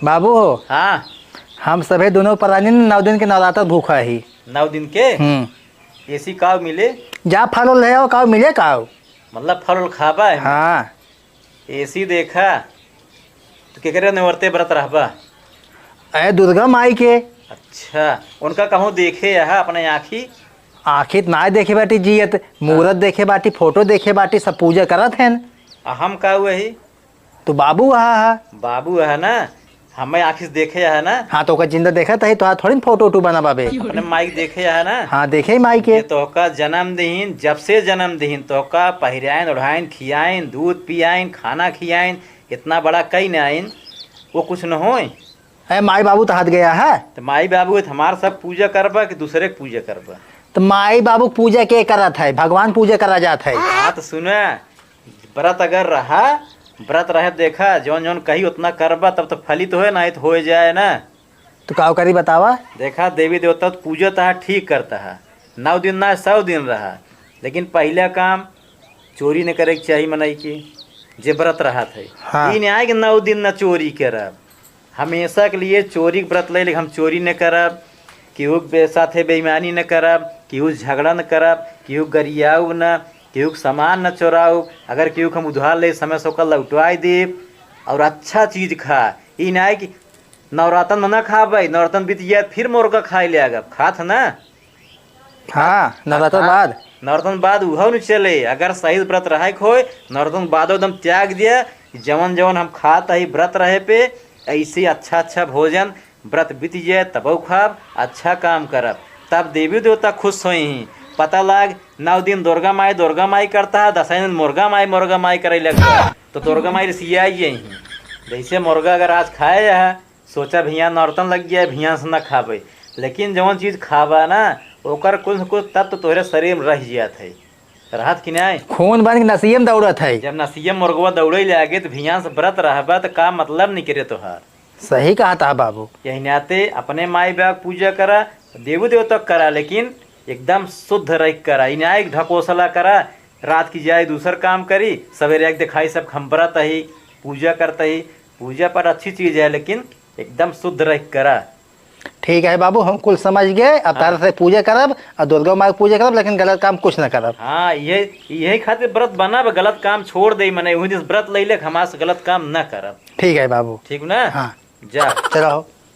बाबू हो। हाँ। हम सभी दोनों प्राणी 9 दिन के नवरात्र भूखा ही। 9 दिन के ऐसी काव मिले? जा फल उल है काव मिले काव। मतलब फल उल खाबा है? हाँ। ऐसी देखा तो क्या करे नवरते व्रत रहबा? अरे दुर्गा माई के। अच्छा, उनका कहूँ देखे यहाँ अपने आँखी? आखिर ना देखे बाटी जियत मुहूर्त देखे बाटी फोटो देखे बाटी सब पूजा करत हैं। हम का हुआ ही? तो बाबू हा। बाबू है ना, हमें आँखी से देखे है ना। हाँ तो जिंदा देखा था तो थोड़ी फोटो वोटो बना बाबे। अपने माइक देखे है ना। हाँ देखे माई के। ये तोहका जन्मदिन जब से जन्मदिन तोहका पहिराइन ओढ़ाइन खियाइन दूध पियाइन खाना खियाइन इतना बड़ा कई न आइन वो कुछ न हो। अरे माई बाबू तो हाथ गया है। तो माई बाबू हमार सब पूजा करबा कि दूसरे के पूजा करबा? तो माई बाबू पूजा के करत है, भगवान पूजा करा जात है। हाँ तो सुना, व्रत अगर रहा व्रत रहे देखा जौन जौन कही उतना करबा तब तो फलित होए ना, तो हो जाए ना। तो का करी बतावा। देखा देवी देवता तो पूजा तो ठीक करता है, 9 दिन ना 100 दिन रहा, लेकिन पहला काम चोरी न करे के चाहिए मनई की जे व्रत रहा थे। हाँ। ई नहीं आए कि 9 दिन न चोरी करब, हमेशा के लिए चोरी के व्रत ले हम चोरी न करब, केहू के साथे बेईमानी न करब, केहू झगड़ा न करब, केहू गरियाऊ न, केहू के सामान न चोराऊ, अगर केहू हम उधार ले समय से ओकर लौटवाई देब और अच्छा चीज़ खा। ई नहीं कि नवरातन में न खाबै, नवरातन बीत जाए फिर मुर्गा खाए ले आगब खात ना। हाँ नवरात्र बाद। नवरातन बाद उहो न चले, अगर सही व्रत रहे खोए नवरातन बाद एकदम त्याग दिया जवन जवन हम खात है व्रत रहे पे ऐसे अच्छा अच्छा भोजन व्रत बीत जाए तब खाब अच्छा काम करब तब देवी देवता खुश होई ही। पता लाग 9 दिन दुर्गा माई करता है, 10 दिन मुर्गा माई करे लगता तो दुर्गा माई रिसिया ही। जैसे मुर्गा अगर आज खाए है सोचा भैया नौरतन लग गया भैया से न खाबे, लेकिन जवन चीज़ खाबा ना ओकर कुछ न कुछ तत्व तोहरे शरीर में रह जात है, रहत कि नहीं? खून बन के नसीम दौड़त है। जब नसीम मुर्गवा दौड़े लागे तो भैया से व्रत रहबा तो का मतलब नहीं करे तोहार। सही कहा था बाबू। यही नाते अपने माई बाप पूजा करा, देवी देवता करा, लेकिन एकदम शुद्ध रह करा। इन्हें ढकोसला करा, रात की जाए दूसर काम करी, सवेरे एक दिखाई सब खम्बरत ही पूजा करता ही। पूजा पर अच्छी चीज़ है लेकिन एकदम शुद्ध रह करा। ठीक है बाबू, हम कुल समझ गए। अब तारा से पूजा करब और दुर्गा माई पूजा करब, लेकिन गलत काम कुछ न करब। हाँ यही खातिर व्रत बना गलत काम छोड़ दे मने वही व्रत ले ले हमारे गलत काम न करब। ठीक है बाबू। ठीक ना? हाँ जा चलो।